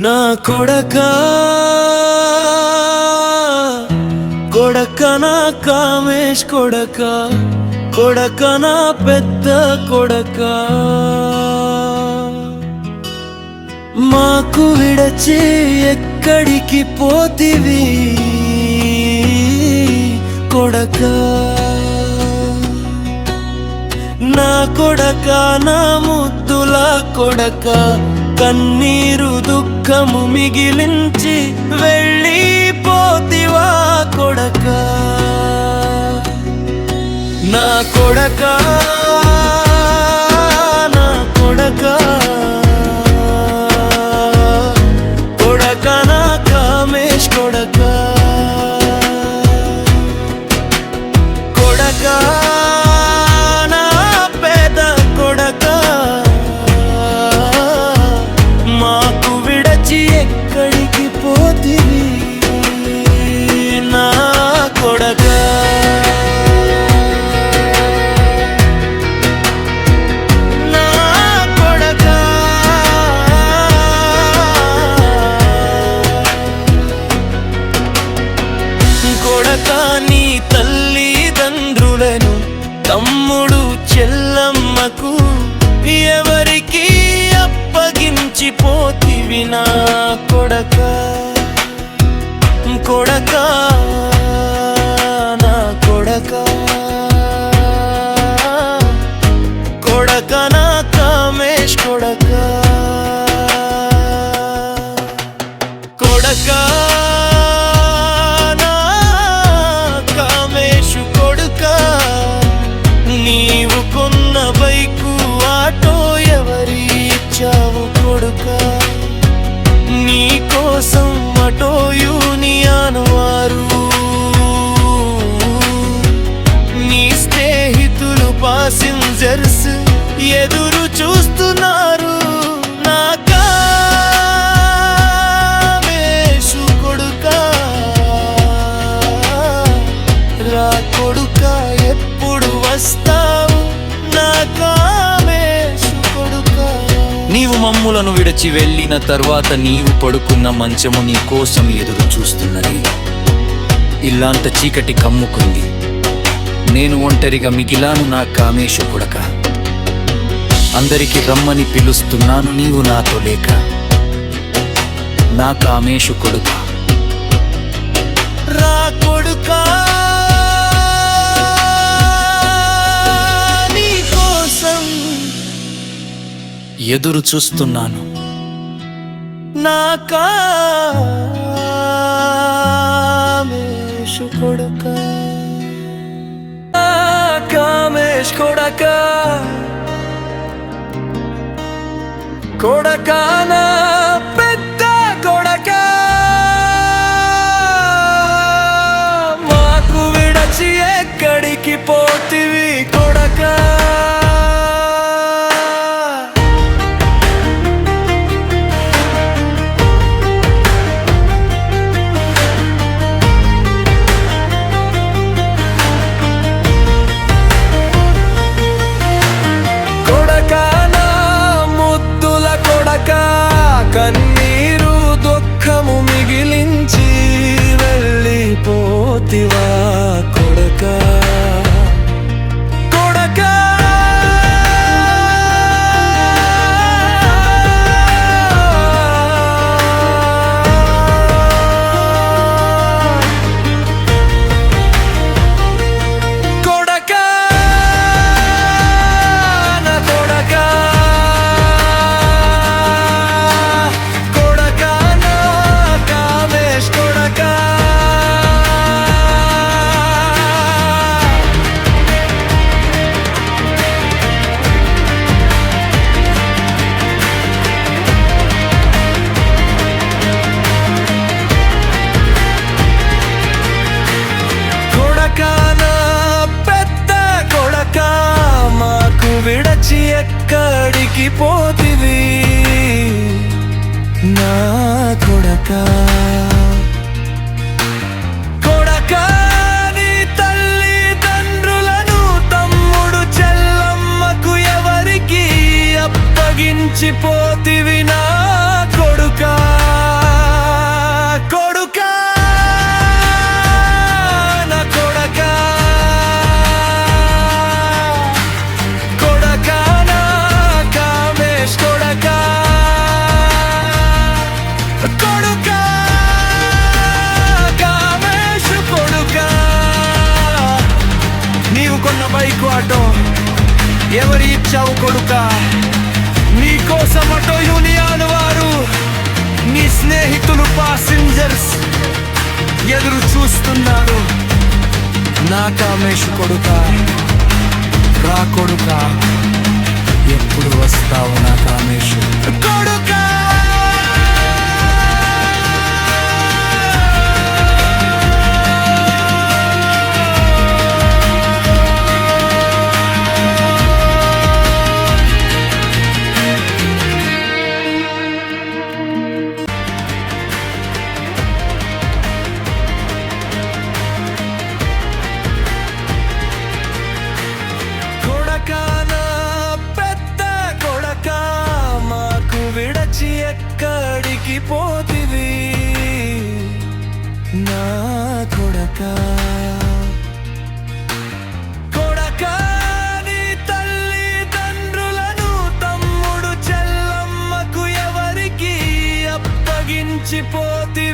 నా కొడకా కొడకా నా కామేష్ కొడకా కొడకా నా పెద్ద కొడకా మాకు విడచి ఎక్కడికి పోతివి కొడకా నా కొడకా నా ముద్దుల కొడకా కన్నీరు దుఃఖము మిగిలించి వెళ్ళిపోతివా కొడకా నా కొడకా నా కొడకా కొడకా నా కామేష్ కొడకా కొడకా నా పేద కొడకా మాకు విడచి ఎక్కడికి పోతివి నా కొడకా కొడకా నీ తల్లిదండ్రులను తమ్ముడు చెల్లమ్మకు ఎవరికి అప్పగించిపోతివి నా కొడకా కొడకా నా కొడకా కొడకా నా కామేష్ కొడకా కొడకా నీవు కొన్న బైకు ఆటో ఎవరి ఇచ్చావు కొడుకా నీ కోసం ఆటో యూనియన్ వారు నీ స్నేహితులు పాసింజర్స్ ఎదురు చూస్తున్నారు నా కామేషు కొడుకా రా కొడుకా ఎప్పుడు వస్తావు నా కామేషు కొడుకా నీవు మమ్ములను విడిచి వెళ్ళిన తర్వాత నీవు పడుకున్న మంచము నీ కోసం ఎదురు చూస్తున్నది ఇల్లాంత చీకటి కమ్ముకుంది నేను ఒంటరిగా మిగిలాను నా కామేషు కొడకా అందరికి రమ్మని పిలుస్తున్నాను నీవు నాతో లేక నా కామేషు కొడుకా రా కొడుకా ఎదురు చూస్తున్నాను నా కామేషు కొడకా కామేష్ కొడకా కొడకా నా పెద్ద కొడకా మాకు విడచి ఎక్కడికి పోతివి కొడకా కన్నీరు దుఃఖము మిగిలించి వెళ్ళిపోతివా కొడకా కొడకా కొడకా నా కొడకా విడచి ఎక్కడికి పోతివి నా కొడకా కొడకా అప్పగించిపోతివి నా కొడుకా కొడుకా నా కొడకా కొడకా నా కామేష్ కొడకా కొడుకా కామేష్ కొడుకా నీవు కొన్న బైక్ ఆటో ఎవరి ఇచ్చావు కొడుకా నీ కోసం ఆటో యూనియన్ వారు నీ స్నేహితులు పాసింజర్స్ ఎదురు చూస్తున్నారు నా కామేష్ కొడుకా రా కొడుకా ఎప్పుడు వస్తావు నా కామేష్ కొడుకా విడచి ఎక్కడికి పోతివి నా కొడకా కొడకా నీ తల్లిదండ్రులను తమ్ముడు చెల్లమ్మకు ఎవరికి అప్పగించిపోతి